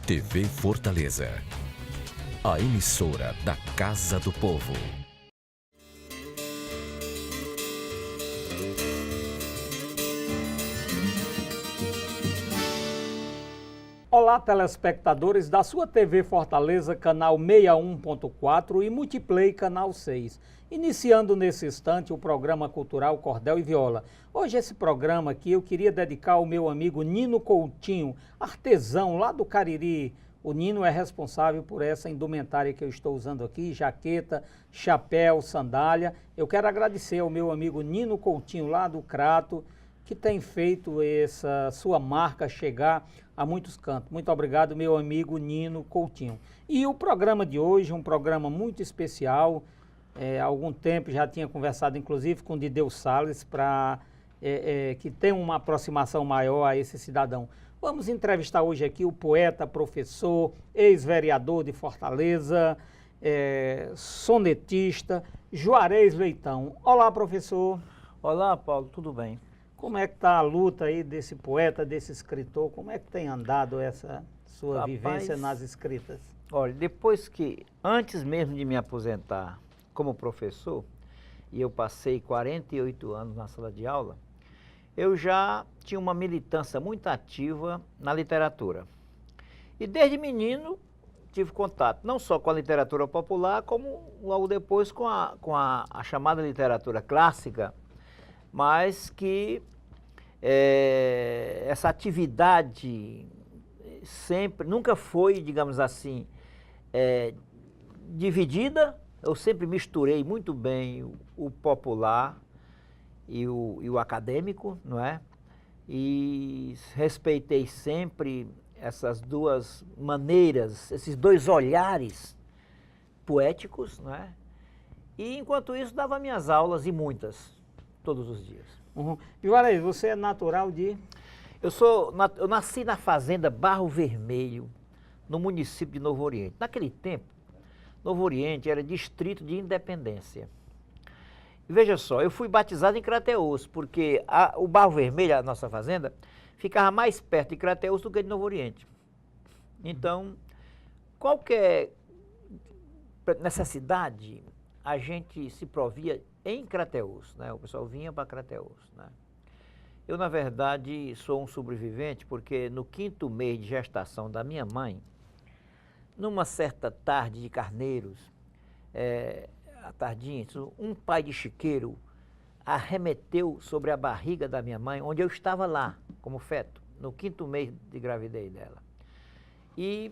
TV Fortaleza, a emissora da Casa do Povo. Olá, telespectadores da sua TV Fortaleza, canal 61.4 e Multiplay, canal 6. Iniciando nesse instante o programa cultural Cordel e Viola. Hoje esse programa aqui eu queria dedicar ao meu amigo Nino Coutinho, artesão lá do Cariri. O Nino é responsável por essa indumentária que eu estou usando aqui, jaqueta, chapéu, sandália. Eu quero agradecer ao meu amigo Nino Coutinho lá do Crato, que tem feito essa sua marca chegar a muitos cantos. Muito obrigado, meu amigo Nino Coutinho. E o programa de hoje é um programa muito especial. Há algum tempo já tinha conversado, inclusive, com o Dideu Salles, para que tenha uma aproximação maior a esse cidadão. Vamos entrevistar hoje aqui o poeta, professor, ex-vereador de Fortaleza, sonetista, Juarez Leitão. Olá, professor. Olá, Paulo, tudo bem? Como é que está a luta aí desse poeta, desse escritor? Como é que tem andado essa sua vivência nas escritas? Olha, antes mesmo de me aposentar como professor, e eu passei 48 anos na sala de aula, eu já tinha uma militância muito ativa na literatura. E desde menino tive contato não só com a literatura popular, como logo depois com a chamada literatura clássica, mas que essa atividade nunca foi, digamos assim, dividida. Eu sempre misturei muito bem o popular e o acadêmico, não é? E respeitei sempre essas duas maneiras, esses dois olhares poéticos, não é? E enquanto isso dava minhas aulas, e muitas, todos os dias. Uhum. Juarez, você é natural de? Eu nasci na fazenda Barro Vermelho, no município de Novo Oriente. Naquele tempo, Novo Oriente era distrito de Independência. E veja só, eu fui batizado em Crateús, porque o Barro Vermelho, a nossa fazenda, ficava mais perto de Crateús do que de Novo Oriente. Então, qualquer necessidade, a gente se provia em Crateús, né? O pessoal vinha para Crateús, né? Eu, na verdade, sou um sobrevivente porque no 5º mês de gestação da minha mãe, numa certa tarde de carneiros, à tardinha, um pai de chiqueiro arremeteu sobre a barriga da minha mãe, onde eu estava lá, como feto, no 5º mês de gravidez dela. E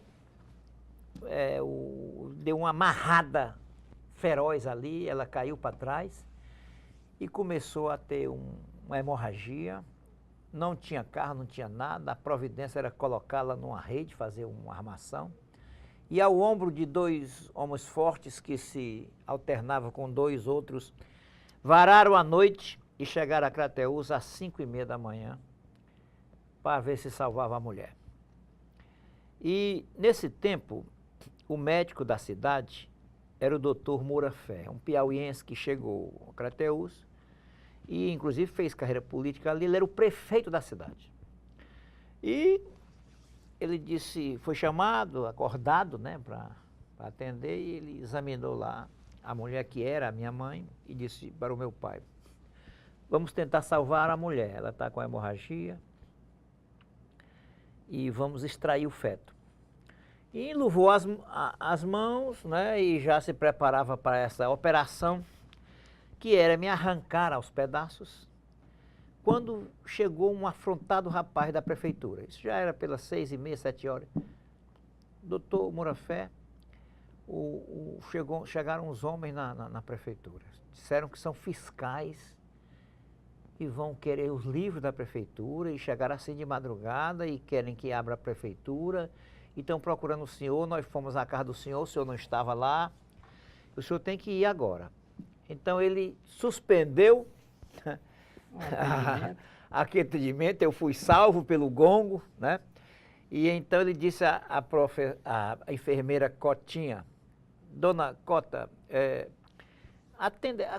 deu uma amarrada feroz ali, ela caiu para trás e começou a ter uma hemorragia. Não tinha carro, não tinha nada, a providência era colocá-la numa rede, fazer uma armação. E ao ombro de 2 homens fortes que se alternavam com 2 outros, vararam a noite e chegaram a Crateús às 5h30 da manhã para ver se salvava a mulher. E nesse tempo, o médico da cidade era o doutor Moura Fé, um piauiense que chegou a Crateús e inclusive fez carreira política ali. Ele era o prefeito da cidade. E ele disse, foi chamado, acordado, né, para atender, e ele examinou lá a mulher que era a minha mãe e disse para o meu pai: vamos tentar salvar a mulher, ela está com hemorragia e vamos extrair o feto. E enluvou as mãos, né, e já se preparava para essa operação, que era me arrancar aos pedaços, quando chegou um afrontado rapaz da prefeitura. Isso já era pelas 6h30, 7h. Doutor Murafé, chegaram uns homens na prefeitura. Disseram que são fiscais e vão querer os livros da prefeitura e chegaram assim de madrugada e querem que abra a prefeitura e estão procurando o senhor. Nós fomos à casa do senhor, o senhor não estava lá, o senhor tem que ir agora. Então ele suspendeu aquele atendimento, eu fui salvo pelo gongo, né? E então ele disse a enfermeira Cotinha: dona Cota,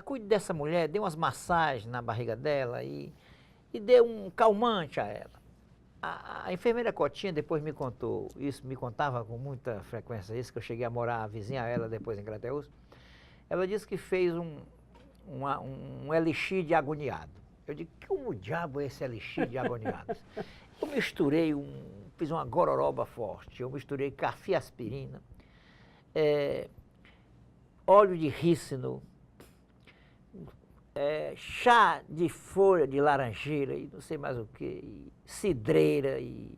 cuide dessa mulher, dê umas massagens na barriga dela e dê um calmante a ela. A enfermeira Cotinha depois me contou isso, me contava com muita frequência isso, que eu cheguei a morar vizinha a ela depois em Crateús. Ela disse que fez um elixir de agoniado. Eu digo, como diabo é esse elixir de agoniado? Eu misturei, fiz uma gororoba forte, eu misturei café aspirina, óleo de rícino, chá de folha de laranjeira e não sei mais o que, cidreira e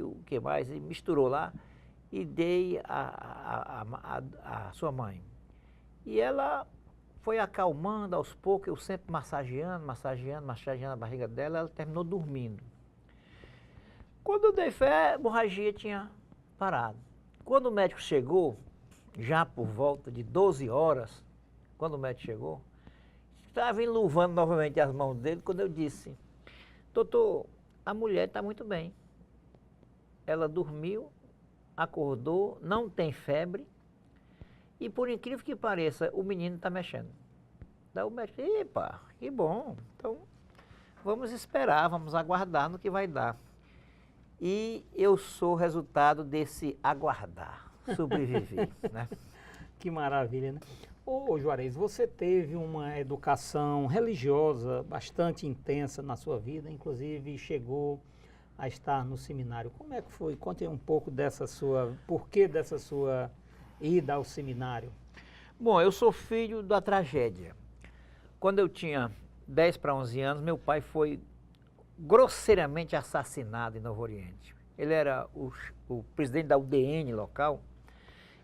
o que mais, e misturou lá e dei a sua mãe. E ela foi acalmando aos poucos, eu sempre massageando a barriga dela, ela terminou dormindo. Quando eu dei fé, a hemorragia tinha parado. Quando o médico chegou, já por volta de 12 horas, quando o médico chegou, estava enluvando novamente as mãos dele, quando eu disse, doutor, a mulher está muito bem. Ela dormiu, acordou, não tem febre, e por incrível que pareça, o menino está mexendo. Daí o médico, epa, que bom, então vamos esperar, vamos aguardar no que vai dar. E eu sou resultado desse aguardar, sobreviver, né? Que maravilha, né? Ô Juarez, você teve uma educação religiosa bastante intensa na sua vida, inclusive chegou a estar no seminário. Como é que foi? Conte um pouco dessa sua, porquê dessa sua ida ao seminário. Bom, eu sou filho da tragédia. Quando eu tinha 10 para 11 anos, meu pai foi grosseiramente assassinado em Novo Oriente. Ele era o presidente da UDN local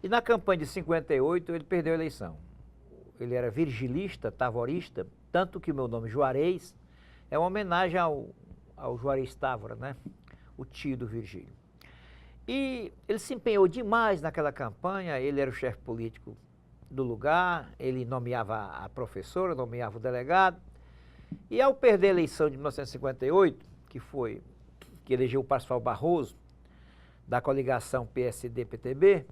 e na campanha de 58 ele perdeu a eleição. Ele era virgilista, tavorista, tanto que o meu nome Juarez é uma homenagem ao Juarez Távora, né? O tio do Virgílio. E ele se empenhou demais naquela campanha, ele era o chefe político do lugar, ele nomeava a professora, nomeava o delegado. E ao perder a eleição de 1958, que elegeu o Parsifal Barroso, da coligação PSD-PTB,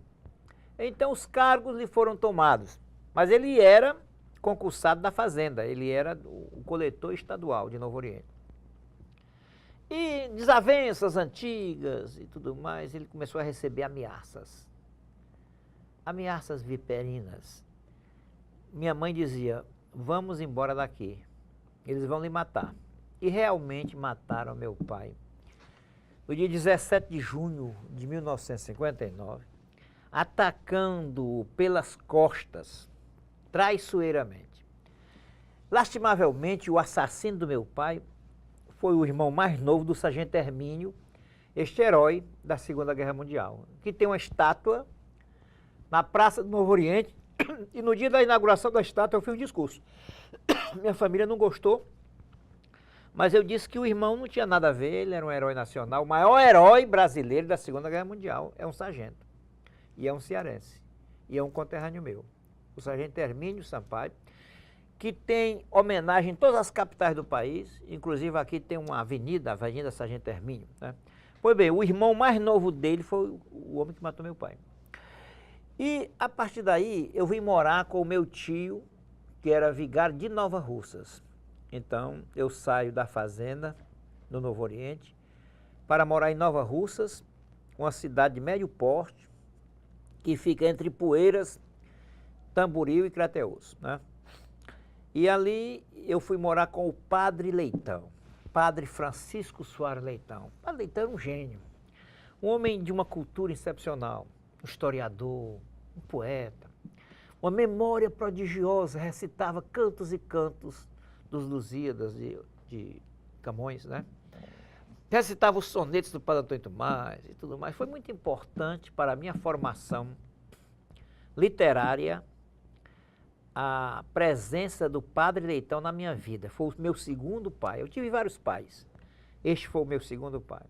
então os cargos lhe foram tomados. Mas ele era concursado da Fazenda, ele era o coletor estadual de Novo Oriente. E desavenças antigas e tudo mais, ele começou a receber ameaças. Ameaças viperinas. Minha mãe dizia, vamos embora daqui, eles vão lhe matar. E realmente mataram meu pai. No dia 17 de junho de 1959, atacando-o pelas costas, traiçoeiramente. Lastimavelmente, o assassino do meu pai foi o irmão mais novo do sargento Hermínio, este herói da Segunda Guerra Mundial, que tem uma estátua na Praça do Novo Oriente, e no dia da inauguração da estátua eu fiz um discurso. Minha família não gostou, mas eu disse que o irmão não tinha nada a ver, ele era um herói nacional, o maior herói brasileiro da Segunda Guerra Mundial, é um sargento, e é um cearense, e é um conterrâneo meu, o sargento Hermínio Sampaio, que tem homenagem em todas as capitais do país, inclusive aqui tem uma avenida, a Avenida Sargento Hermínio, né? Pois bem, o irmão mais novo dele foi o homem que matou meu pai. E a partir daí eu vim morar com o meu tio, que era vigário de Nova Russas. Então eu saio da fazenda no Novo Oriente para morar em Nova Russas, uma cidade de médio porte, que fica entre Poeiras, Tamboril e Crateús, né? E ali eu fui morar com o Padre Leitão, Padre Francisco Soares Leitão. O Padre Leitão era um gênio, um homem de uma cultura excepcional, um historiador, um poeta, uma memória prodigiosa, recitava cantos e cantos dos Lusíadas de Camões, né? Recitava os sonetos do Padre Antônio Tomás e tudo mais. Foi muito importante para a minha formação literária a presença do Padre Leitão na minha vida. Foi o meu segundo pai. Eu tive vários pais. Este foi o meu segundo pai.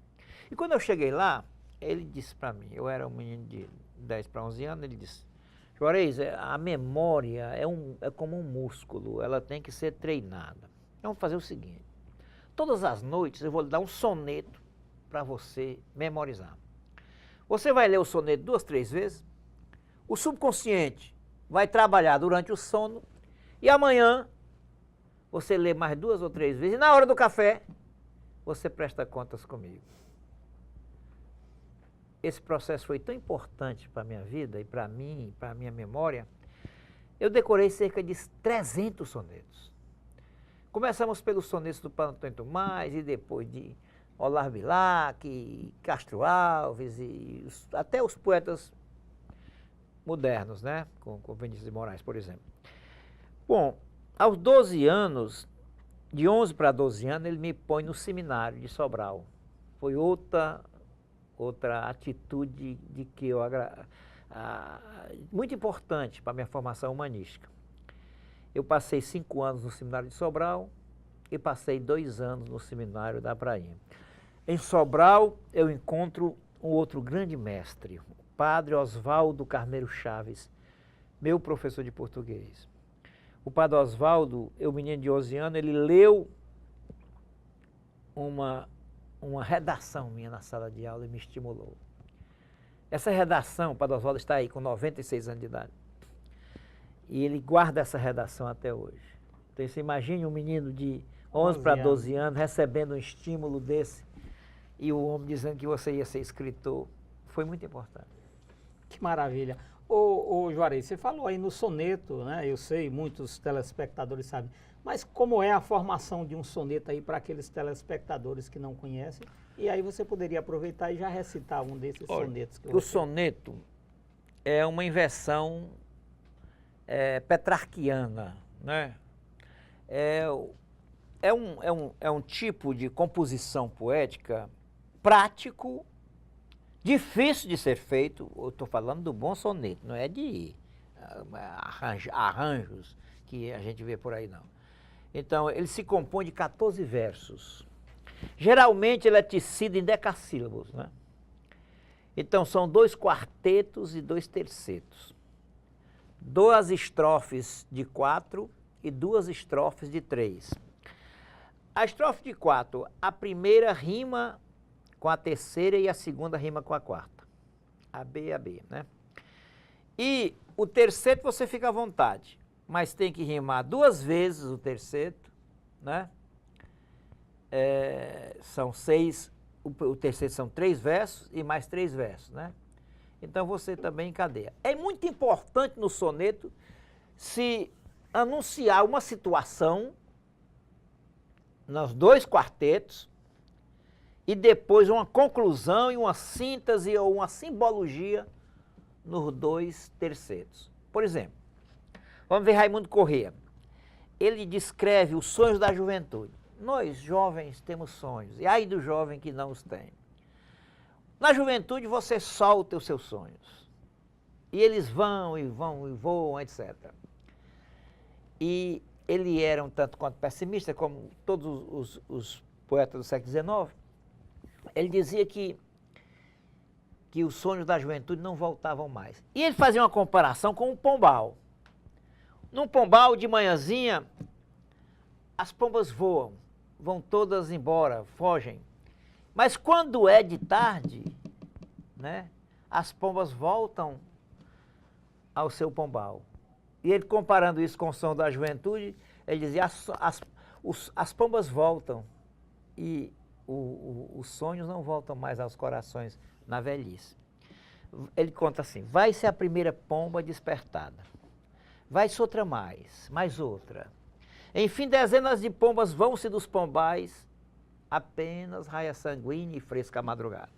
E quando eu cheguei lá, ele disse para mim, eu era um menino de 10 para 11 anos, ele disse, Juarez, a memória é como um músculo, ela tem que ser treinada. Vamos fazer o seguinte, todas as noites eu vou lhe dar um soneto para você memorizar. Você vai ler o soneto 2, 3 vezes, o subconsciente vai trabalhar durante o sono e amanhã você lê mais 2 ou 3 vezes e na hora do café você presta contas comigo. Esse processo foi tão importante para a minha vida e para mim, para a minha memória. Eu decorei cerca de 300 sonetos. Começamos pelos sonetos do Padre Antônio Tomás e depois de Olavo Bilac, Castro Alves e até os poetas modernos, né? Com Vinícius de Moraes, por exemplo. Bom, aos 12 anos, de 11 para 12 anos, ele me põe no seminário de Sobral. Foi outra atitude de que eu muito importante para a minha formação humanística. Eu passei 5 anos no seminário de Sobral e passei 2 anos no seminário da Prainha. Em Sobral, eu encontro um outro grande mestre, o padre Oswaldo Carneiro Chaves, meu professor de português. O padre Oswaldo, eu menino de 11 anos, ele leu uma redação minha na sala de aula e me estimulou. Essa redação, o padre Oswaldo está aí com 96 anos de idade. E ele guarda essa redação até hoje. Então você imagine um menino de 11 para 12 anos recebendo um estímulo desse e o homem dizendo que você ia ser escritor. Foi muito importante. Que maravilha. Ô Juarez, você falou aí no soneto, né? Eu sei, muitos telespectadores sabem. Mas como é a formação de um soneto aí para aqueles telespectadores que não conhecem? E aí você poderia aproveitar e já recitar um desses sonetos. O soneto é uma inversão petrarquiana, né? É um tipo de composição poética prático, difícil de ser feito. Eu estou falando do bom soneto, não é de arranjos que a gente vê por aí, não. Então, ele se compõe de 14 versos. Geralmente, ele é tecido em decassílabos, né? Então, são 2 quartetos e 2 tercetos. 2 estrofes de 4 e 2 estrofes de 3. A estrofe de 4, a primeira rima com a terceira e a segunda rima com a quarta. A B, né? E o terceto você fica à vontade, mas tem que rimar 2 vezes o terceto, né? São 6, o terceto são 3 versos e mais 3 versos, né? Então você também encadeia. É muito importante no soneto se anunciar uma situação nos 2 quartetos e depois uma conclusão e uma síntese ou uma simbologia nos 2 tercetos. Por exemplo, vamos ver Raimundo Corrêa. Ele descreve os sonhos da juventude. Nós, jovens, temos sonhos, e ai do jovem que não os tem. Na juventude você solta os seus sonhos, e eles vão e vão e voam, etc. E ele era um tanto quanto pessimista, como todos os poetas do século XIX. Ele dizia que os sonhos da juventude não voltavam mais. E ele fazia uma comparação com um pombal. Num pombal, de manhãzinha, as pombas voam, vão todas embora, fogem. Mas quando é de tarde, né, as pombas voltam ao seu pombal. E ele, comparando isso com o som da juventude, ele dizia, as pombas voltam e os sonhos não voltam mais aos corações na velhice. Ele conta assim, vai-se a primeira pomba despertada, vai-se outra mais outra. Enfim, dezenas de pombas vão-se dos pombais, apenas raia sanguínea e fresca a madrugada.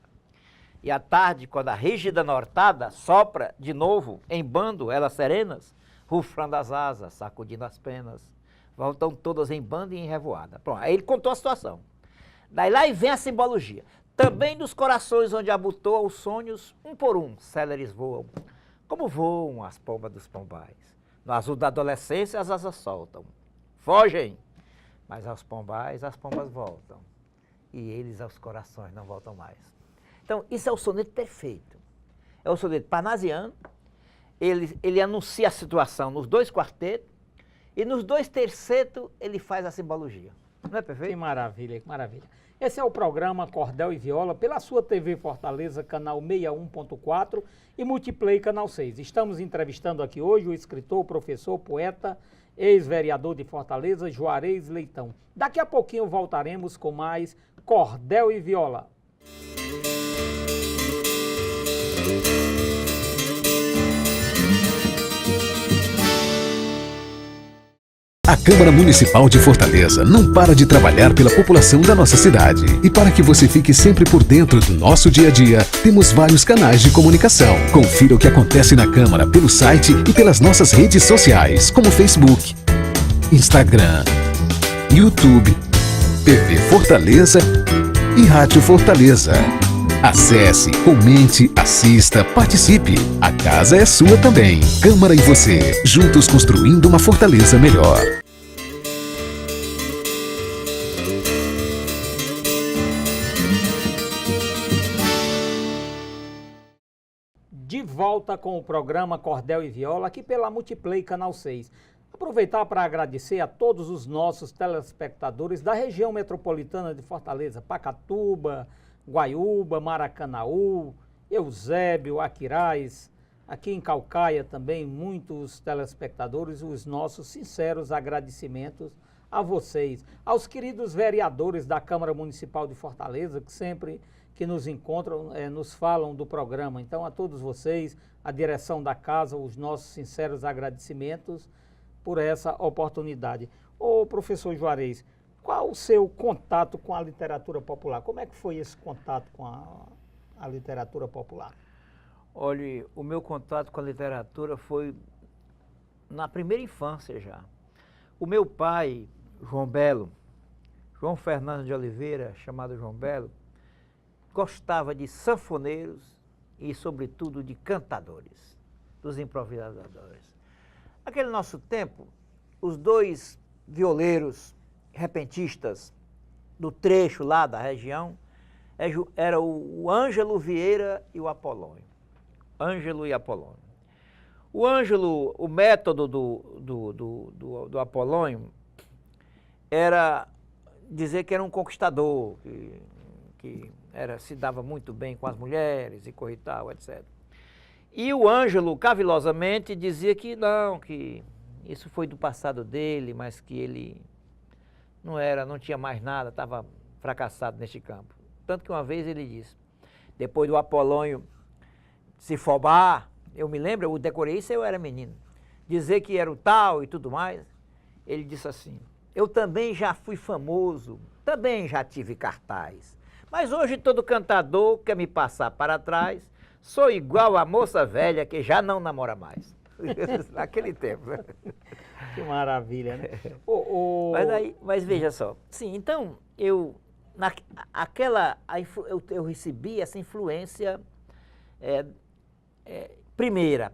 E à tarde, quando a rígida nortada sopra de novo, em bando, elas serenas, rufrando as asas, sacudindo as penas, voltam todas em bando e em revoada. Pronto, aí ele contou a situação. Daí lá e vem a simbologia. Também dos corações onde abutou os sonhos, um por um, céleres voam, como voam as pombas dos pombais. No azul da adolescência as asas soltam, fogem, mas aos pombais as pombas voltam. E eles aos corações não voltam mais. Então, isso é o soneto perfeito. É o soneto parnasiano, ele anuncia a situação nos 2 quartetos, e nos 2 tercetos ele faz a simbologia. Não é perfeito? Que maravilha, que maravilha. Esse é o programa Cordel e Viola, pela sua TV Fortaleza, canal 61.4 e Multiplay, canal 6. Estamos entrevistando aqui hoje o escritor, professor, poeta ex-vereador de Fortaleza, Juarez Leitão. Daqui a pouquinho voltaremos com mais Cordel e Viola. A Câmara Municipal de Fortaleza não para de trabalhar pela população da nossa cidade. E para que você fique sempre por dentro do nosso dia a dia, temos vários canais de comunicação. Confira o que acontece na Câmara pelo site e pelas nossas redes sociais, como Facebook, Instagram, YouTube, TV Fortaleza e Rádio Fortaleza. Acesse, comente, assista, participe. A casa é sua também. Câmara e você, juntos construindo uma Fortaleza melhor. De volta com o programa Cordel e Viola, aqui pela Multiplay Canal 6. Aproveitar para agradecer a todos os nossos telespectadores da região metropolitana de Fortaleza, Pacatuba, Guaiúba, Maracanaú, Eusébio, Aquiraz, aqui em Caucaia também muitos telespectadores, os nossos sinceros agradecimentos a vocês, aos queridos vereadores da Câmara Municipal de Fortaleza, que sempre que nos encontram, nos falam do programa. Então, a todos vocês, a direção da casa, os nossos sinceros agradecimentos por essa oportunidade. Ô, professor Juarez, qual o seu contato com a literatura popular? Como é que foi esse contato com a literatura popular? Olha, o meu contato com a literatura foi na primeira infância já. O meu pai, João Fernando de Oliveira, chamado João Belo, gostava de sanfoneiros e, sobretudo, de cantadores, dos improvisadores. Naquele nosso tempo, os dois violeiros repentistas do trecho lá da região era o Ângelo Vieira e o Apolônio. Ângelo e Apolônio. O Ângelo, o método do Apolônio era dizer que era um conquistador, que se dava muito bem com as mulheres e coisa e tal, etc. E o Ângelo, cavilosamente, dizia que não, que isso foi do passado dele, mas que ele não tinha mais nada, estava fracassado neste campo. Tanto que uma vez ele disse, depois do Apolônio se fobar, eu me lembro, eu decorei isso, eu era menino, dizer que era o tal e tudo mais, ele disse assim, eu também já fui famoso, também já tive cartaz, mas hoje todo cantador quer me passar para trás, sou igual a moça velha que já não namora mais. Naquele tempo, né? Que maravilha, né? Mas veja só, sim, então eu recebi essa influência, primeira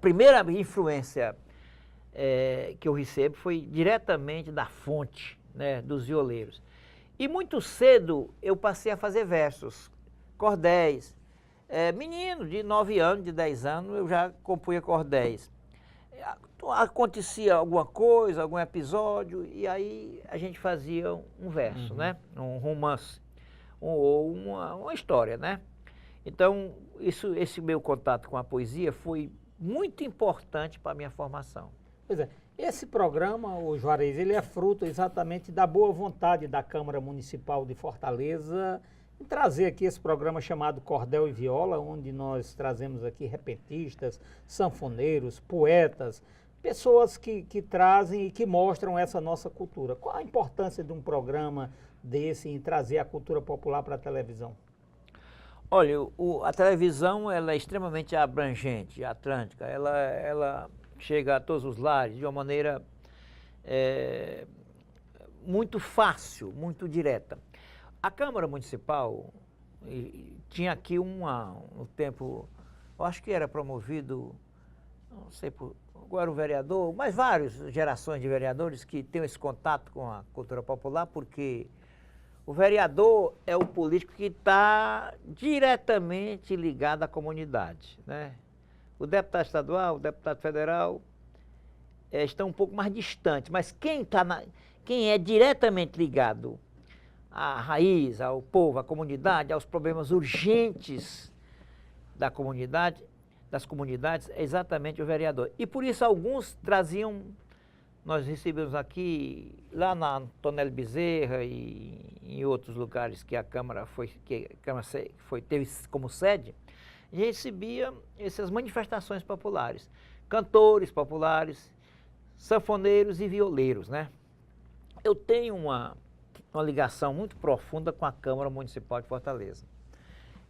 influência que eu recebo foi diretamente da fonte, né, dos violeiros. E muito cedo eu passei a fazer versos, cordéis. Menino de 9 anos, de 10 anos, eu já compunha cordéis. Acontecia alguma coisa, algum episódio, e aí a gente fazia um verso, né? Um romance, ou uma história, né? Então, esse meu contato com a poesia foi muito importante para a minha formação. Pois é, esse programa, o Juarez, ele é fruto exatamente da boa vontade da Câmara Municipal de Fortaleza em trazer aqui esse programa chamado Cordel e Viola, onde nós trazemos aqui repentistas, sanfoneiros, poetas, pessoas que trazem e que mostram essa nossa cultura. Qual a importância de um programa desse em trazer a cultura popular para a televisão? Olha, a televisão ela é extremamente abrangente, atlântica, ela chega a todos os lares de uma maneira muito fácil, muito direta. A Câmara Municipal tinha aqui no tempo, eu acho que era promovido, não sei qual era o vereador, mas várias gerações de vereadores que têm esse contato com a cultura popular, porque o vereador é o político que está diretamente ligado à comunidade, né? O deputado estadual, o deputado federal estão um pouco mais distantes, mas quem é diretamente ligado à raiz, ao povo, à comunidade, aos problemas urgentes das comunidades, é exatamente o vereador. E por isso alguns traziam nós recebemos aqui, lá na Tonelli Bezerra e em outros lugares que a Câmara teve como sede, a gente recebia essas manifestações populares, cantores populares, sanfoneiros e violeiros, né? Eu tenho uma ligação muito profunda com a Câmara Municipal de Fortaleza.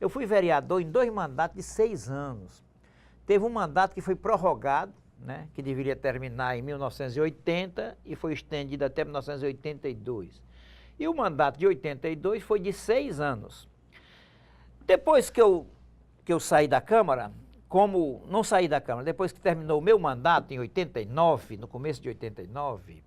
Eu fui vereador em 2 mandatos de 6 anos. Teve um mandato que foi prorrogado, né, que deveria terminar em 1980 e foi estendido até 1982. E o mandato de 82 foi de 6 anos. Depois que eu saí da Câmara, não saí da Câmara, depois que terminou o meu mandato em 89, no começo de 89,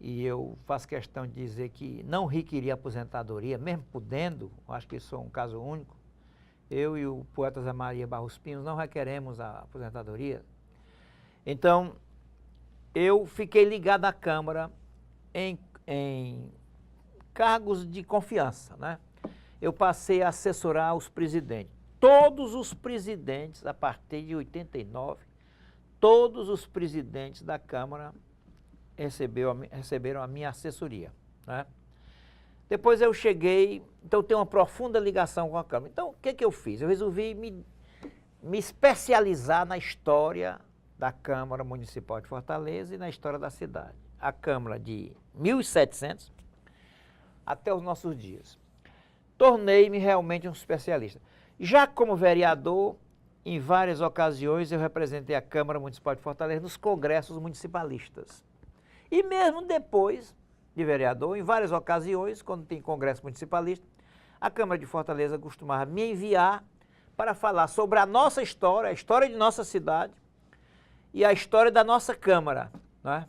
e eu faço questão de dizer que não requeria aposentadoria, mesmo podendo, acho que sou um caso único, eu e o poeta Zé Maria Barros Pinho não requeremos a aposentadoria. Então, eu fiquei ligado à Câmara em cargos de confiança, né? Eu passei a assessorar os presidentes. Todos os presidentes, a partir de 89, todos os presidentes da Câmara receberam a minha assessoria, né? Depois eu cheguei, então eu tenho uma profunda ligação com a Câmara. Então, o que eu fiz? Eu resolvi me especializar na história da Câmara Municipal de Fortaleza e na história da cidade. A Câmara de 1700 até os nossos dias. Tornei-me realmente um especialista. Já como vereador, em várias ocasiões eu representei a Câmara Municipal de Fortaleza nos congressos municipalistas. E mesmo depois de vereador, em várias ocasiões, quando tem congresso municipalista, a Câmara de Fortaleza costumava me enviar para falar sobre a nossa história, a história de nossa cidade, e a história da nossa Câmara, né?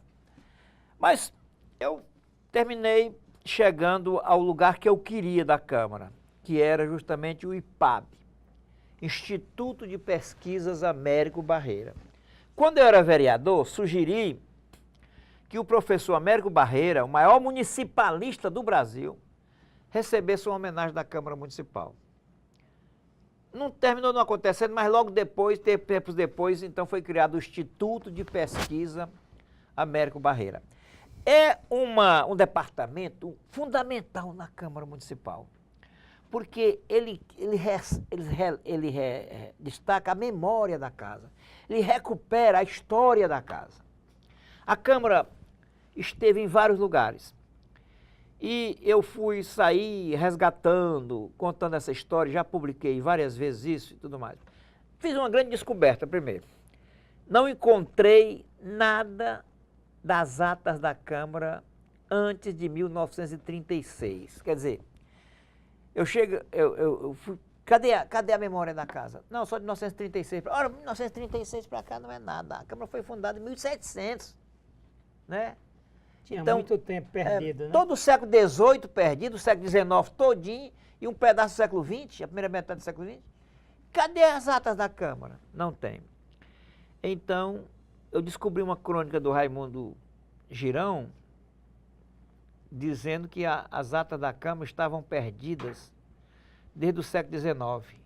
Mas eu terminei chegando ao lugar que eu queria da Câmara, que era justamente o IPAB, Instituto de Pesquisas Américo Barreira. Quando eu era vereador, sugeri que o professor Américo Barreira, o maior municipalista do Brasil, recebesse uma homenagem da Câmara Municipal. Não terminou não acontecendo, mas logo depois, tempos depois, então foi criado o Instituto de Pesquisa Américo Barreira. É um departamento fundamental na Câmara Municipal, porque ele destaca a memória da casa, ele recupera a história da casa. A Câmara esteve em vários lugares. E eu fui sair resgatando, contando essa história, já publiquei várias vezes isso e tudo mais. Fiz uma grande descoberta primeiro. Não encontrei nada das atas da Câmara antes de 1936. Quer dizer, eu fui, cadê a memória da casa? Não, só de 1936. Ora, 1936 para cá não é nada. A Câmara foi fundada em 1700, né? Tinha então, muito tempo perdido, né? Todo o século XVIII perdido, o século XIX todinho e um pedaço do século XX, a primeira metade do século XX. Cadê as atas da Câmara? Não tem. Então, eu descobri uma crônica do Raimundo Girão dizendo que as atas da Câmara estavam perdidas desde o século XIX,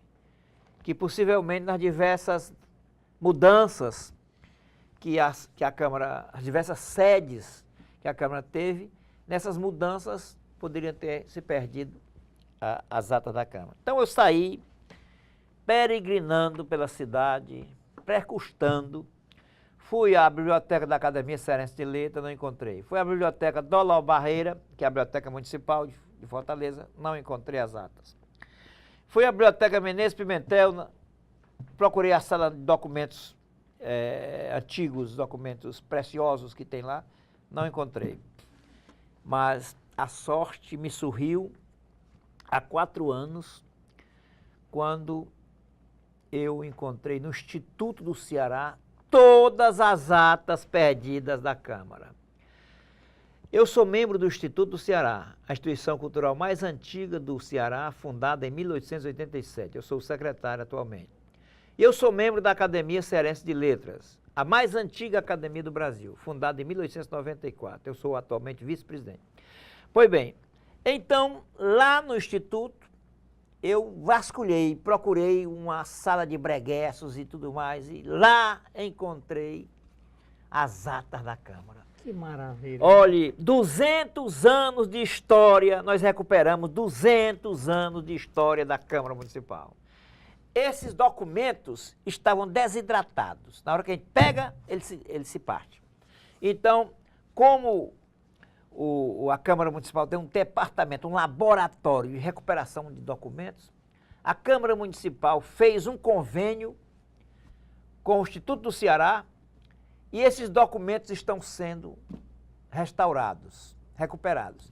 que possivelmente nas diversas mudanças que a Câmara, as diversas sedes que a Câmara teve, nessas mudanças poderiam ter se perdido as atas da Câmara. Então eu saí peregrinando pela cidade, percustando, fui à biblioteca da Academia Cearense de Letras, não encontrei. Fui à biblioteca Dolau Barreira, que é a biblioteca municipal de Fortaleza, não encontrei as atas. Fui à biblioteca Menezes Pimentel, procurei a sala de documentos antigos, documentos preciosos que tem lá, não encontrei. Mas a sorte me sorriu há 4 anos, quando eu encontrei no Instituto do Ceará todas as atas perdidas da Câmara. Eu sou membro do Instituto do Ceará, a instituição cultural mais antiga do Ceará, fundada em 1887. Eu sou o secretário atualmente. E eu sou membro da Academia Cearense de Letras, a mais antiga academia do Brasil, fundada em 1894. Eu sou atualmente vice-presidente. Pois bem, então, lá no Instituto, eu vasculhei, procurei uma sala de bregueços e tudo mais, e lá encontrei as atas da Câmara. Que maravilha. Olhe, 200 anos de história, nós recuperamos 200 anos de história da Câmara Municipal. Esses documentos estavam desidratados. Na hora que a gente pega, ele se parte. Então, como a Câmara Municipal tem um departamento, um laboratório de recuperação de documentos, a Câmara Municipal fez um convênio com o Instituto do Ceará e esses documentos estão sendo restaurados, recuperados.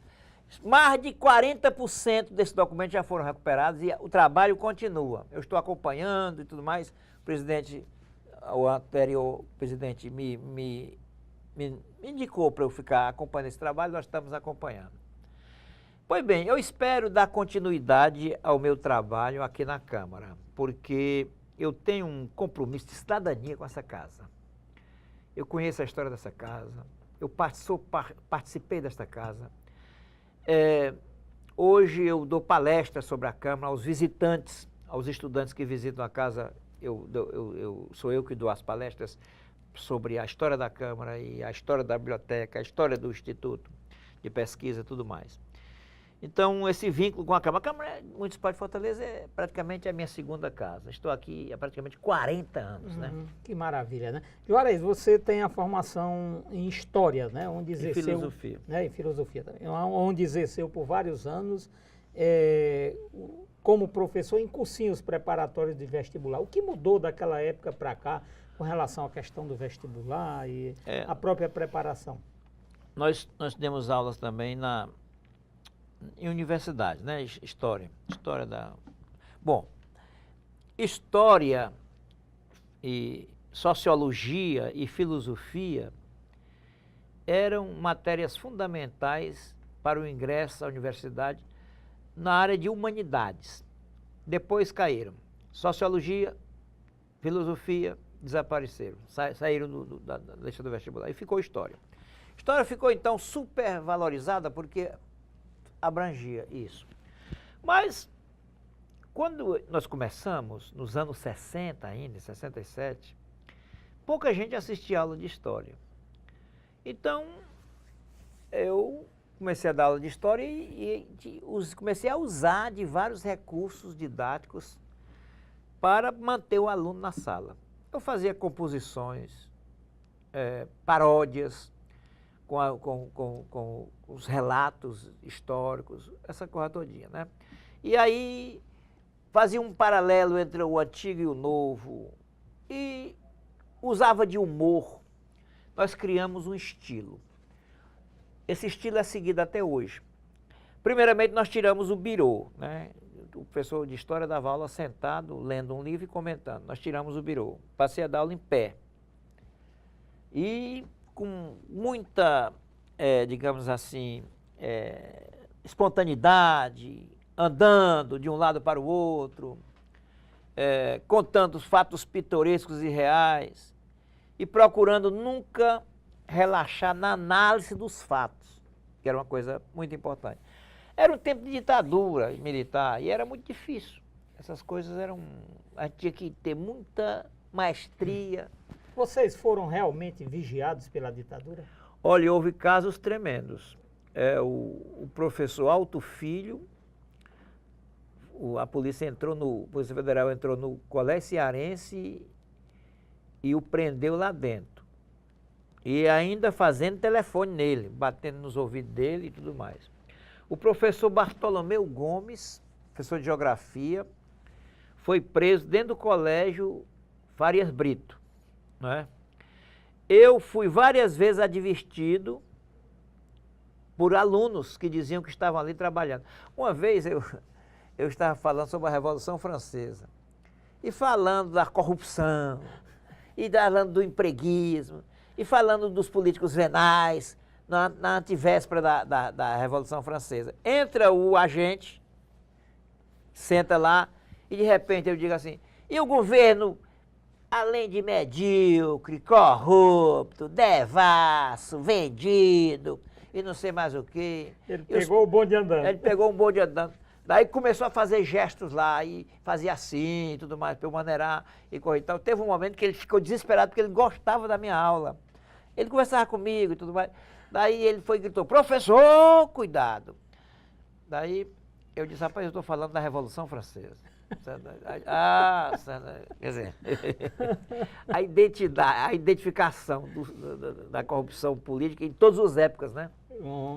Mais de 40% desses documentos já foram recuperados e o trabalho continua. Eu estou acompanhando e tudo mais. O anterior presidente me indicou para eu ficar acompanhando esse trabalho, nós estamos acompanhando. Pois bem, eu espero dar continuidade ao meu trabalho aqui na Câmara, porque eu tenho um compromisso de cidadania com essa casa. Eu conheço a história dessa casa, eu participei desta casa. Hoje eu dou palestras sobre a Câmara aos visitantes, aos estudantes que visitam a casa, sou eu que dou as palestras sobre a história da Câmara e a história da biblioteca, a história do Instituto de Pesquisa e tudo mais. Então, esse vínculo com a Câmara Municipal de Fortaleza é praticamente a minha segunda casa. Estou aqui há praticamente 40 anos, né? Que maravilha, né? Juarez, você tem a formação em História, né? Onde exerceu, em Filosofia. Né? Em Filosofia também. Onde exerceu por vários anos como professor em cursinhos preparatórios de vestibular. O que mudou daquela época para cá com relação à questão do vestibular e a própria preparação? Nós temos aulas também em universidade, né? História Bom, história e sociologia e filosofia eram matérias fundamentais para o ingresso à universidade na área de humanidades. Depois caíram. Sociologia, filosofia, desapareceram, saíram da lista do vestibular e ficou história. História ficou então supervalorizada porque abrangia isso. Mas, quando nós começamos, nos anos 60 ainda, 67, pouca gente assistia aula de História. Então, eu comecei a dar aula de História e comecei a usar de vários recursos didáticos para manter o aluno na sala. Eu fazia composições, paródias, com os relatos históricos, essa coisa todinha, né? E aí fazia um paralelo entre o antigo e o novo e usava de humor. Nós criamos um estilo. Esse estilo é seguido até hoje. Primeiramente nós tiramos o birô, né? O professor de História dava aula sentado, lendo um livro e comentando. Nós tiramos o birô. Passei a dar aula em pé. E com muita, digamos assim, espontaneidade, andando de um lado para o outro, contando os fatos pitorescos e reais e procurando nunca relaxar na análise dos fatos, que era uma coisa muito importante. Era um tempo de ditadura militar e era muito difícil. Essas coisas a gente tinha que ter muita maestria. Vocês foram realmente vigiados pela ditadura? Olha, houve casos tremendos. O professor Alto Filho, a Polícia Federal entrou no Colégio Cearense e o prendeu lá dentro. E ainda fazendo telefone nele, batendo nos ouvidos dele e tudo mais. O professor Bartolomeu Gomes, professor de Geografia, foi preso dentro do Colégio Farias Brito. Né? Eu fui várias vezes advertido por alunos que diziam que estavam ali trabalhando. Uma vez eu estava falando sobre a Revolução Francesa e falando da corrupção, e falando do empreguismo, e falando dos políticos venais na antivéspera da Revolução Francesa. Entra o agente, senta lá e de repente eu digo assim, e o governo, além de medíocre, corrupto, devasso, vendido e não sei mais o quê. Ele pegou o bonde andando. Ele pegou um bonde andando. Daí começou a fazer gestos lá e fazia assim e tudo mais, para eu maneirar e correr e tal. Teve um momento que ele ficou desesperado porque ele gostava da minha aula. Ele conversava comigo e tudo mais. Daí ele foi e gritou, professor, cuidado. Daí eu disse, rapaz, eu estou falando da Revolução Francesa. Quer dizer, a identificação da corrupção política em todas as épocas, né?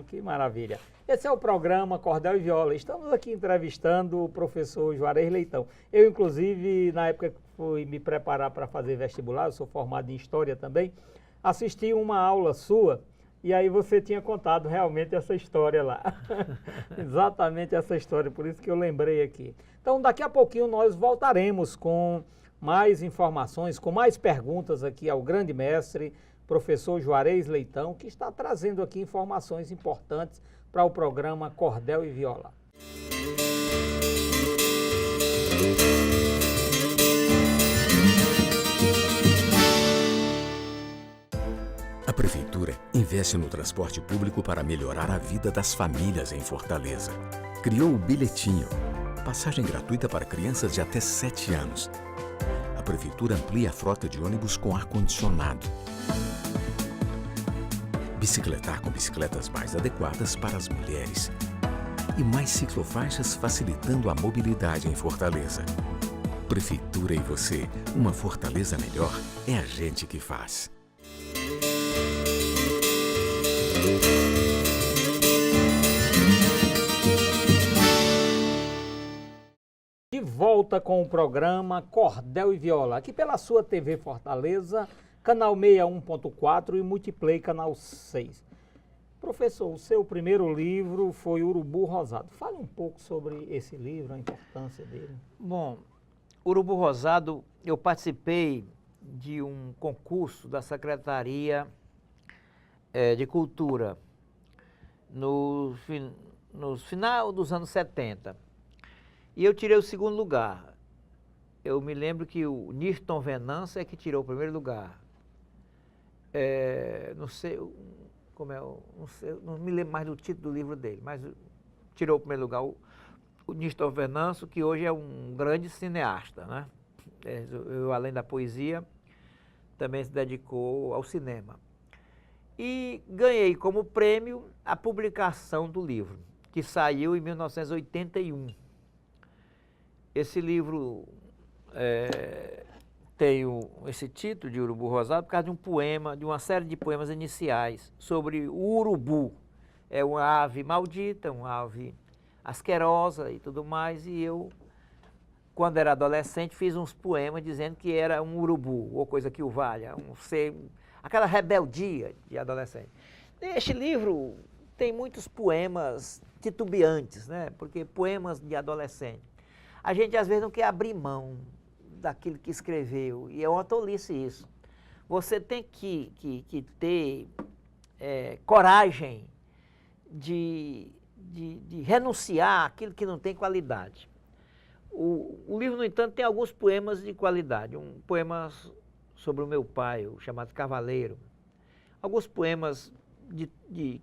Que maravilha. Esse é o programa Cordel e Viola. Estamos aqui entrevistando o professor Juarez Leitão. Eu, inclusive, na época que fui me preparar para fazer vestibular, eu sou formado em História também, assisti uma aula sua e aí você tinha contado realmente essa história lá. Exatamente essa história, por isso que eu lembrei aqui. Então, daqui a pouquinho nós voltaremos com mais informações, com mais perguntas aqui ao grande mestre, professor Juarez Leitão, que está trazendo aqui informações importantes para o programa Cordel e Viola. A Prefeitura investe no transporte público para melhorar a vida das famílias em Fortaleza. Criou o Bilhetinho, passagem gratuita para crianças de até 7 anos. A Prefeitura amplia a frota de ônibus com ar-condicionado. Bicicletar com bicicletas mais adequadas para as mulheres. E mais ciclofaixas facilitando a mobilidade em Fortaleza. Prefeitura e você, uma Fortaleza melhor é a gente que faz. De volta com o programa Cordel e Viola, aqui pela sua TV Fortaleza, canal 61.4 e Multiplay, canal 6. Professor, o seu primeiro livro foi Urubu Rosado. Fale um pouco sobre esse livro, a importância dele. Bom, Urubu Rosado, eu participei de um concurso da Secretaria de Cultura no final dos anos 70. E eu tirei o segundo lugar. Eu me lembro que o Nirton Venâncio é que tirou o primeiro lugar. Não sei como é, não me lembro mais do título do livro dele, mas tirou o primeiro lugar o Nirton Venâncio, que hoje é um grande cineasta, né? Além da poesia, também se dedicou ao cinema. E ganhei como prêmio a publicação do livro, que saiu em 1981. Esse livro tem esse título de Urubu Rosado por causa de um poema, de uma série de poemas iniciais sobre o urubu. É uma ave maldita, uma ave asquerosa e tudo mais, e eu, quando era adolescente, fiz uns poemas dizendo que era um urubu, ou coisa que o valha, aquela rebeldia de adolescente. Este livro tem muitos poemas titubeantes, né? Porque poemas de adolescente. A gente às vezes não quer abrir mão daquilo que escreveu, e é uma tolice isso. Você tem que ter coragem de renunciar àquilo que não tem qualidade. O livro, no entanto, tem alguns poemas de qualidade. Um poema sobre o meu pai, o chamado Cavaleiro. Alguns poemas de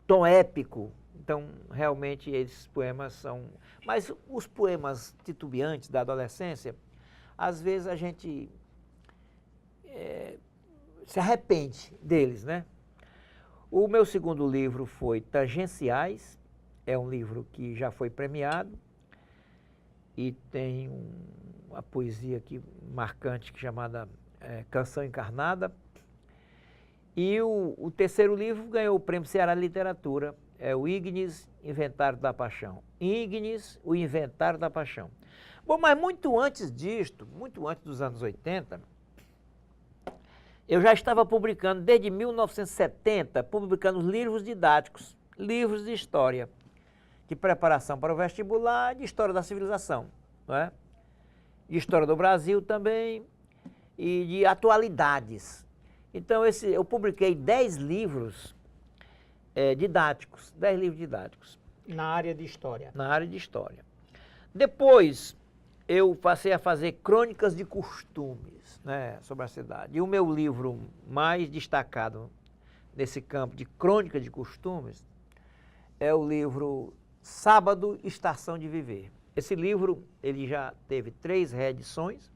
tom épico. Então, realmente, esses poemas são... Mas os poemas titubeantes da adolescência, às vezes a gente se arrepende deles, né? O meu segundo livro foi Tangenciais. É um livro que já foi premiado e tem uma poesia aqui marcante chamada Canção Encarnada. E o terceiro livro ganhou o Prêmio Ceará de Literatura, é o Ignis, Inventário da Paixão. Ignis, o Inventário da Paixão. Bom, mas muito antes disto, muito antes dos anos 80, eu já estava publicando, desde 1970, publicando livros didáticos, livros de história, de preparação para o vestibular, de história da civilização, não é? De história do Brasil também, e de atualidades. Então, eu publiquei 10 livros didáticos, 10 livros didáticos. Na área de história. Na área de história. Depois, eu passei a fazer crônicas de costumes, né, sobre a cidade. E o meu livro mais destacado nesse campo de crônica de costumes é o livro Sábado, Estação de Viver. Esse livro, ele já teve 3 reedições.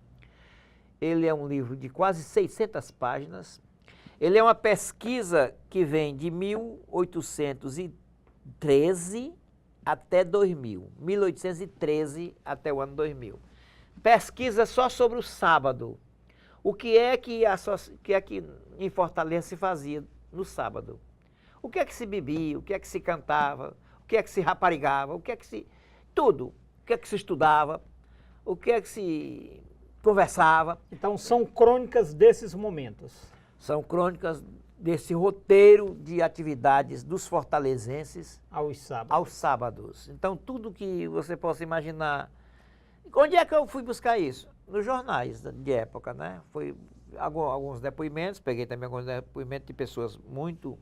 Ele é um livro de quase 600 páginas. Ele é uma pesquisa que vem de 1813 até 2000. 1813 até o ano 2000. Pesquisa só sobre o sábado. O que é que em Fortaleza se fazia no sábado? O que é que se bebia? O que é que se cantava? O que é que se raparigava? O que é que se... Tudo. O que é que se estudava? O que é que se conversava? Então são crônicas desses momentos. São crônicas desse roteiro de atividades dos fortalezenses aos sábados. Então tudo que você possa imaginar. Onde é que eu fui buscar isso? Nos jornais de época, né? Foi alguns depoimentos, peguei também alguns depoimentos de pessoas muito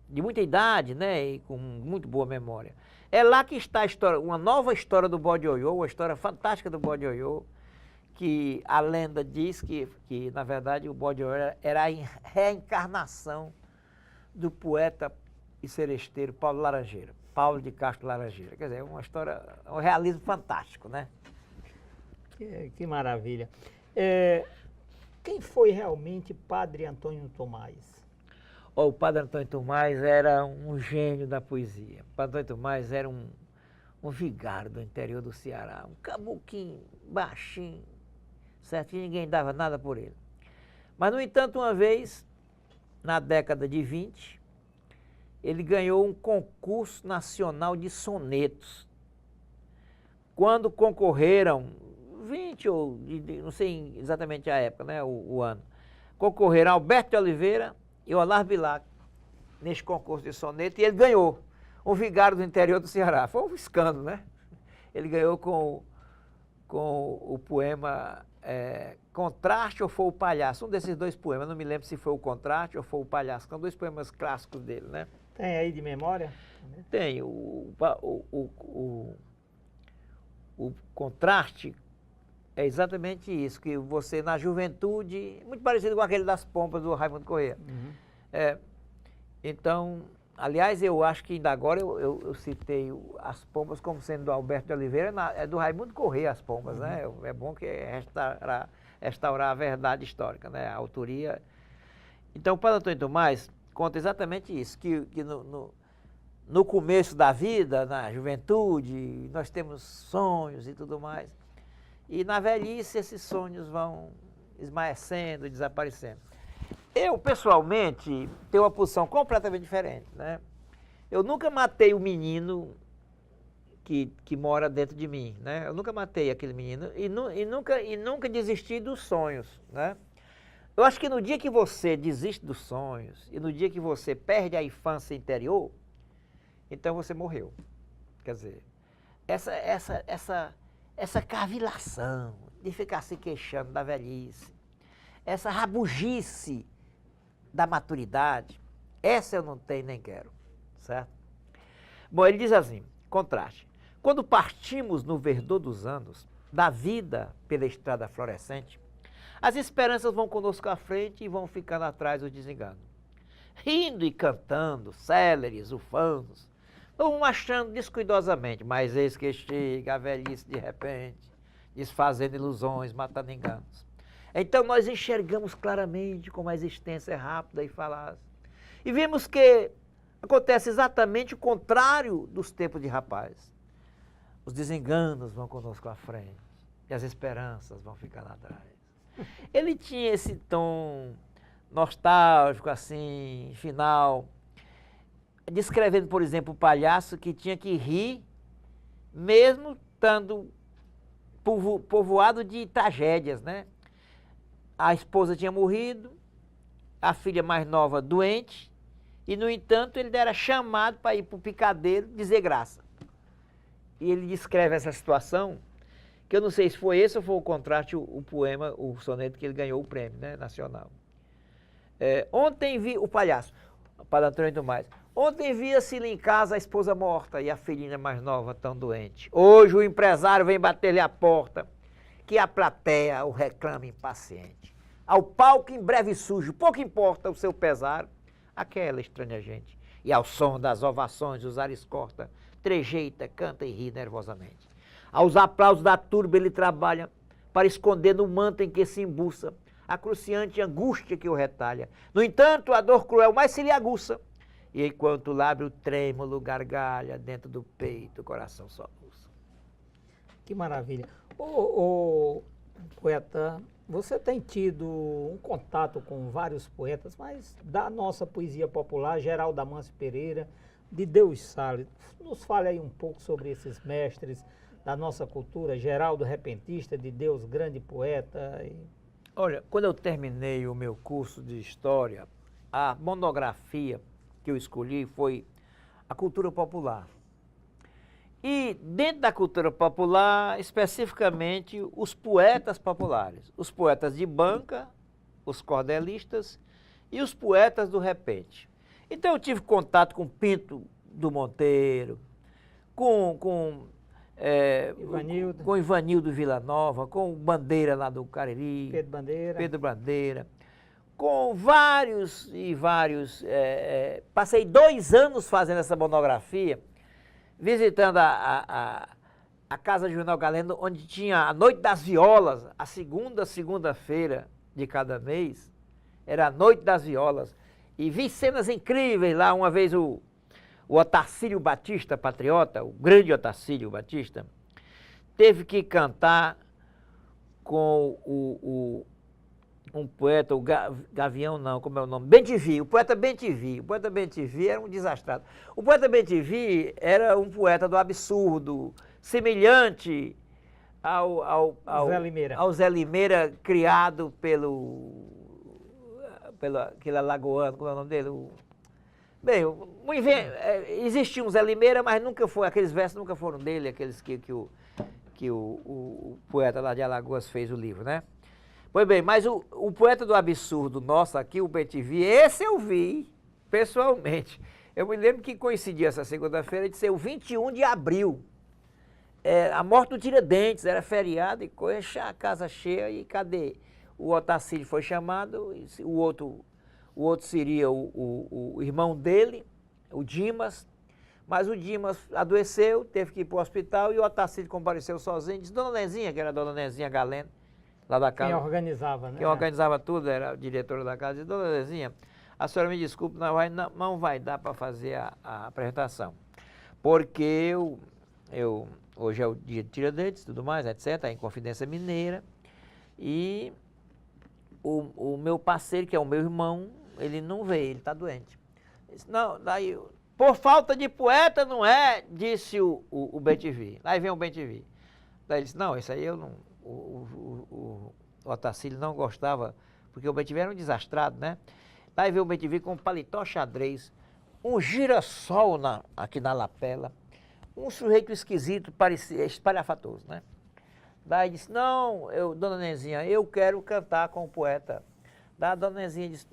de muita idade, né, e com muito boa memória. É lá que está a história, uma nova história do bode ioiô, uma história fantástica do bode ioiô, que a lenda diz que na verdade o bode ioiô era a reencarnação do poeta e seresteiro Paulo Laranjeira, Paulo de Castro Laranjeira. Quer dizer, é uma história, um realismo fantástico, né? Que maravilha. Quem foi realmente Padre Antônio Thomaz? O Padre Antônio Thomaz era um gênio da poesia. O Padre Antônio Thomaz era um vigário do interior do Ceará, um cabuquinho, baixinho, certo? E ninguém dava nada por ele. Mas, no entanto, uma vez, na década de 20, ele ganhou um concurso nacional de sonetos. Quando concorreram 20 ou não sei exatamente a época, né, o ano, concorreram Alberto de Oliveira e Olavo Bilac neste concurso de soneto, e ele ganhou, um vigário do interior do Ceará. Foi um escândalo, né? Ele ganhou com o poema Contraste ou foi o Palhaço, um desses dois poemas, não me lembro se foi o Contraste ou foi o Palhaço, são dois poemas clássicos dele, né? Tem aí de memória? Tem, o Contraste é exatamente isso, que você na juventude, muito parecido com aquele das pompas do Raimundo Corrêa. Uhum. Então, aliás, eu acho que ainda agora eu citei as pompas como sendo do Alberto de Oliveira, é do Raimundo Corrêa as pompas, né? É bom que restaurar a verdade histórica, né? A autoria. Então, o Padre Antônio Thomaz conta exatamente isso, que no começo da vida, na juventude, nós temos sonhos e tudo mais. E na velhice esses sonhos vão esmaecendo, desaparecendo. Eu, pessoalmente, tenho uma posição completamente diferente, né? Eu nunca matei o menino que mora dentro de mim, né? Eu nunca matei aquele menino e nunca desisti dos sonhos, né? Eu acho que no dia que você desiste dos sonhos e no dia que você perde a infância interior, então você morreu. Quer dizer, essa cavilação de ficar se queixando da velhice, essa rabugice da maturidade, essa eu não tenho nem quero, certo? Bom, ele diz assim, contraste. Quando partimos no verdor dos anos, da vida pela estrada florescente, as esperanças vão conosco à frente e vão ficando atrás os desenganos. Rindo e cantando, céleres, ufanos, vamos marchando descuidosamente, mas eis que chega a velhice de repente, desfazendo ilusões, matando enganos. Então nós enxergamos claramente como a existência é rápida e falaz. E vemos que acontece exatamente o contrário dos tempos de rapaz. Os desenganos vão conosco à frente e as esperanças vão ficando atrás. Ele tinha esse tom nostálgico, assim, final, descrevendo, por exemplo, o palhaço que tinha que rir, mesmo estando povoado de tragédias, né? A esposa tinha morrido, a filha mais nova doente, e, no entanto, ele era chamado para ir para o picadeiro dizer graça. E ele descreve essa situação, que eu não sei se foi esse ou foi o contraste, o poema, o soneto que ele ganhou o prêmio, né, nacional. Ontem vi o palhaço, o Padre Antônio Thomaz. Ontem via-se-lhe em casa a esposa morta e a filhinha mais nova tão doente. Hoje o empresário vem bater-lhe a porta, que a plateia o reclama impaciente. Ao palco em breve sujo, pouco importa o seu pesar, aquela estranha gente. E ao som das ovações os ares corta, trejeita, canta e ri nervosamente. Aos aplausos da turba ele trabalha, para esconder no manto em que se embuça a cruciante angústia que o retalha. No entanto, a dor cruel mais se lhe aguça, e enquanto o lábio trêmulo gargalha, dentro do peito o coração soluça. Que maravilha. Ô, poeta, você tem tido um contato com vários poetas, mas da nossa poesia popular, Geraldo Amâncio Pereira, de Deus Salles. Nos fale aí um pouco sobre esses mestres da nossa cultura, Geraldo Repentista, de Deus, grande poeta. Olha, quando eu terminei o meu curso de História, a monografia que eu escolhi foi a cultura popular. E dentro da cultura popular, especificamente, os poetas populares. Os poetas de banca, os cordelistas e os poetas do repente. Então eu tive contato com Pinto do Monteiro, com Ivanildo Villanova, com Bandeira lá do Cariri. Pedro Bandeira. Com vários e vários. Passei 2 anos fazendo essa monografia, visitando a Casa Juvenal Galeno, onde tinha a Noite das Violas, a segunda-feira de cada mês, era a Noite das Violas. E vi cenas incríveis lá. Uma vez o Otacílio Batista, patriota, o grande Otacílio Batista, teve que cantar com um poeta, o Gavião não, como é o nome? Bem-te-vi, o poeta Bem-te-vi. O poeta Bem-te-vi era um desastrado. O poeta Bem-te-vi era um poeta do absurdo, semelhante ao Zé Limeira, criado pelo aquele alagoano, como é o nome dele? Bem, existia um Zé Limeira, mas nunca foi, aqueles versos nunca foram dele, aqueles que o poeta lá de Alagoas fez o livro, né? Pois bem, mas o poeta do absurdo nosso aqui, o Bem-te-vi, esse eu vi pessoalmente. Eu me lembro que coincidia essa segunda-feira de ser o 21 de abril. A morte do Tiradentes, era feriado e coisa, a casa cheia, e cadê? O Otacílio foi chamado, o outro seria o irmão dele, o Dimas, mas o Dimas adoeceu, teve que ir para o hospital e o Otacílio compareceu sozinho, disse, Dona Nezinha, que era a Dona Nezinha Galeno, lá da casa. Quem organizava, né? Quem organizava tudo, era a diretora da casa, disse, Dona Nezinha, a senhora me desculpe, não vai dar para fazer a apresentação, porque hoje é o dia de Tiradentes, tudo mais, etc., a Inconfidência Mineira, e o meu parceiro, que é o meu irmão, ele não veio, ele está doente. Ele disse, não, daí, por falta de poeta, não é, disse o Bem-te-vi. Aí vem o Bem-te-vi. Daí ele disse, não, isso aí eu não, o Otacílio não gostava, porque o Bem-te-vi era um desastrado, né? Daí vem o Bem-te-vi com um paletó xadrez, um girassol aqui na lapela, um sujeito esquisito, parecia espalhafatoso, né? Daí disse, não, Dona Nezinha, eu quero cantar com o poeta. Daí a Dona Nezinha disse,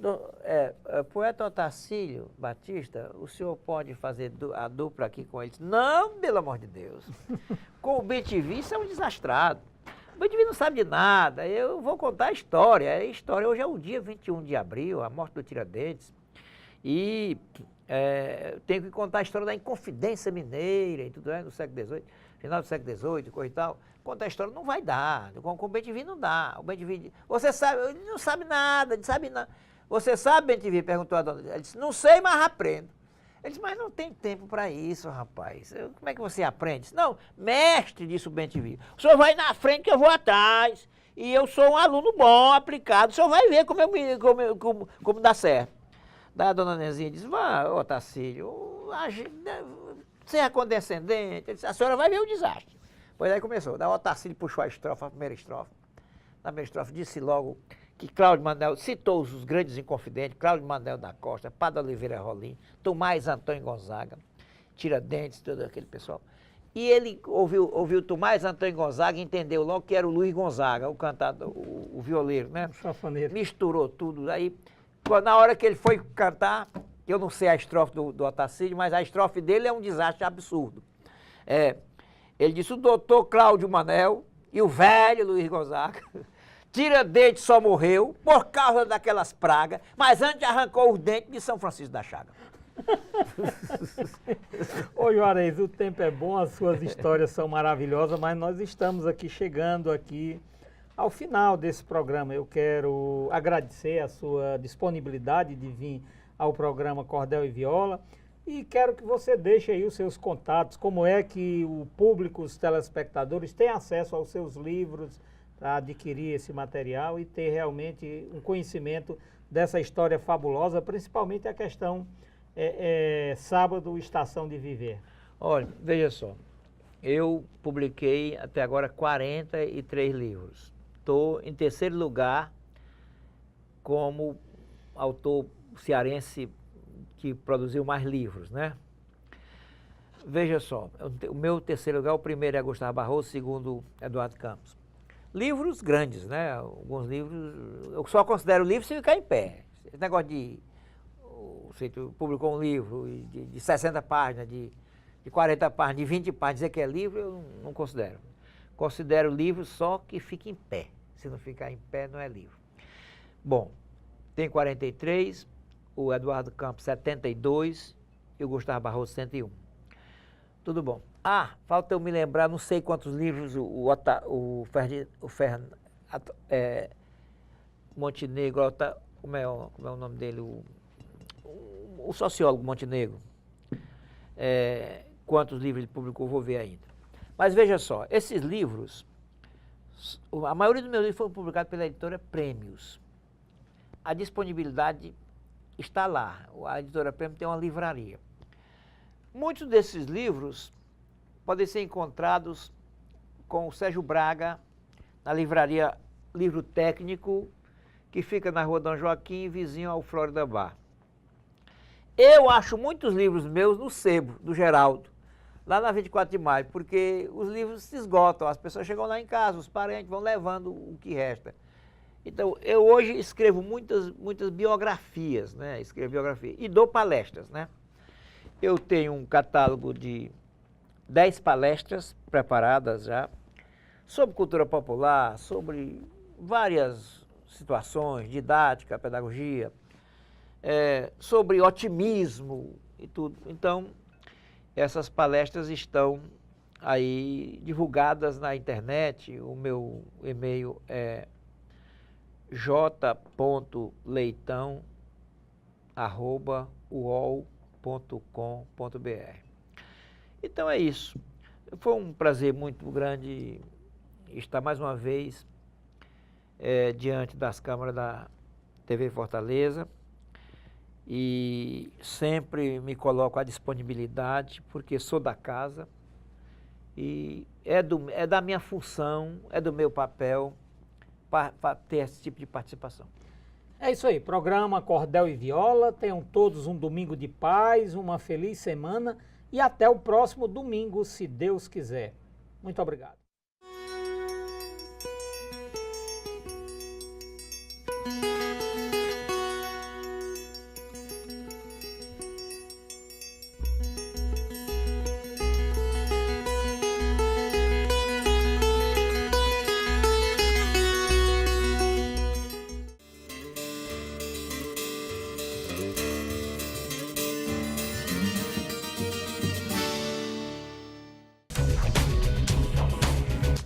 poeta Otacílio Batista, o senhor pode fazer a dupla aqui com ele? Disse, não, pelo amor de Deus. Com o Bem-te-vi, isso é um desastrado. O Bem-te-vi não sabe de nada, eu vou contar a história. A história hoje é o dia 21 de abril, a morte do Tiradentes. E tenho que contar a história da Inconfidência Mineira e tudo, no século XVIII, final do século XVIII, coisa e tal. Contar a história não vai dar, com o Bem-te-vi não dá. O Bem-te-vi, você sabe, ele não sabe nada, não sabe nada. Você sabe, Bem-te-vi? Perguntou a dona. Ele disse, não sei, mas aprendo. Ele disse, mas não tem tempo para isso, rapaz. Como é que você aprende? Disse, não, mestre, disse o Bem-te-vi. O senhor vai na frente que eu vou atrás. E eu sou um aluno bom, aplicado. O senhor vai ver como dá certo. Daí a dona Nezinha disse, vá, Otacílio, você é condescendente. Ele disse, a senhora vai ver o desastre. Pois aí começou. Daí o Otacílio puxou a primeira estrofe. Na primeira estrofe disse logo que Cláudio Manel, citou os grandes inconfidentes, Cláudio Manel da Costa, Padre Oliveira Rolim, Tomás Antônio Gonzaga, Tiradentes, todo aquele pessoal. E ele ouviu Tomás Antônio Gonzaga e entendeu logo que era o Luiz Gonzaga, o cantador, o violeiro, né? Sanfoneiro. Misturou tudo. Aí, na hora que ele foi cantar, eu não sei a estrofe do Otacílio, mas a estrofe dele é um desastre absurdo. Ele disse, o doutor Cláudio Manel e o velho Luiz Gonzaga, Tiradentes só morreu por causa daquelas pragas, mas antes arrancou os dentes de São Francisco da Chaga. Ô Juarez, o tempo é bom, as suas histórias são maravilhosas, mas nós estamos aqui chegando aqui ao final desse programa, eu quero agradecer a sua disponibilidade de vir ao programa Cordel e Viola e quero que você deixe aí os seus contatos, como é que o público, os telespectadores têm acesso aos seus livros para adquirir esse material e ter realmente um conhecimento dessa história fabulosa, principalmente a questão Sábado, Estação de Viver. Olha, veja só, eu publiquei até agora 43 livros. Estou em terceiro lugar como autor cearense que produziu mais livros, né? Veja só, o meu terceiro lugar, o primeiro é Gustavo Barroso, o segundo Eduardo Campos. Livros grandes, né? Alguns livros, eu só considero livro se ficar em pé. Esse negócio de, você publicou um livro de 60 páginas, de 40 páginas, de 20 páginas, dizer que é livro, eu não considero. Considero livro só que fica em pé. Se não ficar em pé, não é livro. Bom, tem 43, o Eduardo Campos 72 e o Gustavo Barroso 101. Tudo bom. Ah, falta eu me lembrar, não sei quantos livros Montenegro, como é o nome dele? O sociólogo Montenegro. Quantos livros ele publicou, vou ver ainda. Mas veja só, esses livros, a maioria dos meus livros foram publicados pela editora Prêmios. A disponibilidade está lá. A editora Prêmios tem uma livraria. Muitos desses livros podem ser encontrados com o Sérgio Braga, na livraria Livro Técnico, que fica na rua Dom Joaquim, vizinho ao Florida Bar. Eu acho muitos livros meus no sebo, do Geraldo, lá na 24 de maio, porque os livros se esgotam, as pessoas chegam lá em casa, os parentes vão levando o que resta. Então, eu hoje escrevo muitas biografias, né? Escrevo biografia e dou palestras, né? Eu tenho um catálogo de 10 palestras preparadas já, sobre cultura popular, sobre várias situações, didática, pedagogia, sobre otimismo e tudo. Então, essas palestras estão aí divulgadas na internet. O meu e-mail é j.leitão@uol.com.br. Então é isso. Foi um prazer muito grande estar mais uma vez diante das câmeras da TV Fortaleza e sempre me coloco à disponibilidade porque sou da casa e é da minha função, é do meu papel para ter esse tipo de participação. É isso aí, programa Cordel e Viola, tenham todos um domingo de paz, uma feliz semana e até o próximo domingo, se Deus quiser. Muito obrigado.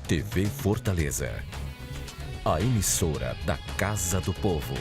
TV Fortaleza, a emissora da Casa do Povo.